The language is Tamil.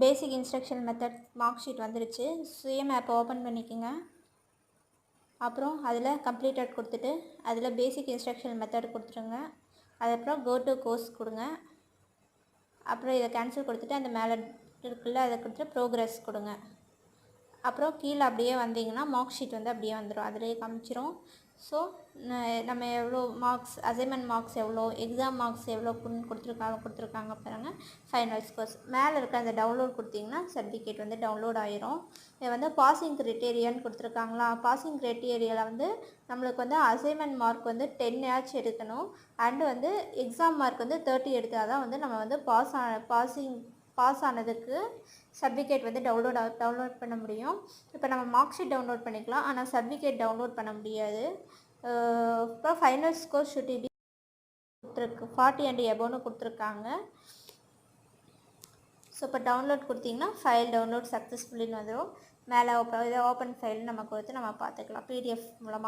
பேசிக் இன்ஸ்ட்ரக்ஷன் மெத்தட் மார்க் ஷீட் வந்துருச்சு. சுயம் ஆப் ஓப்பன் பண்ணிக்கோங்க. அப்புறம் அதில் கம்ப்ளீட்டட் கொடுத்துட்டு அதில் பேசிக் இன்ஸ்ட்ரக்ஷன் மெத்தட் கொடுத்துருங்க. அதுக்கப்புறம் கோ டு கோர்ஸ் கொடுங்க. அப்புறம் இதை கேன்சல் கொடுத்துட்டு அந்த மேலே இருக்குல்ல அதை கொடுத்துட்டு ப்ரோக்ரஸ் கொடுங்க. அப்புறம் கீழே அப்படியே வந்தீங்கன்னா மார்க் ஷீட் வந்து அப்படியே வந்துடும், அதிலே காமிச்சிரும். ஸோ நம்ம எவ்வளோ மார்க்ஸ், அசைன்மெண்ட் மார்க்ஸ் எவ்வளோ, எக்ஸாம் மார்க்ஸ் எவ்வளோ கொடுத்துருக்காங்க பாருங்கள். ஃபைனல் ஸ்கோர்ஸ் மேலே இருக்க அந்த டவுன்லோட் கொடுத்தீங்கன்னா சர்டிஃபிகேட் வந்து டவுன்லோட் ஆயிரும். இது வந்து பாசிங் க்ரைட்டீரியான்னு கொடுத்துருக்காங்களா. பாசிங் க்ரைட்டீரியாவில் வந்து நம்மளுக்கு வந்து அசைன்மெண்ட் மார்க் வந்து 10 எடுக்கணும். அண்டு வந்து எக்ஸாம் மார்க் வந்து 30 எடுத்தால் தான் வந்து நம்ம வந்து பாஸ் ஆனதுக்கு சர்டிஃபிகேட் வந்து டவுன்லோட் பண்ண முடியும். இப்போ நம்ம மார்க் ஷீட் டவுன்லோட் பண்ணிக்கலாம், ஆனால் சர்டிஃபிகேட் டவுன்லோட் பண்ண முடியாது. இப்போ ஃபைனல் ஸ்கோர் ஷுட் பி கொடுத்துருக்கு 40 and above கொடுத்துருக்காங்க. ஸோ இப்போ டவுன்லோட் கொடுத்தீங்கன்னா ஃபைல் டவுன்லோட் சக்ஸஸ்ஃபுல்லின்னு வந்துடும். மேலே இதை ஓப்பன் ஃபைல் நம்ம கொடுத்து நம்ம பார்த்துக்கலாம். PDF மூலமாக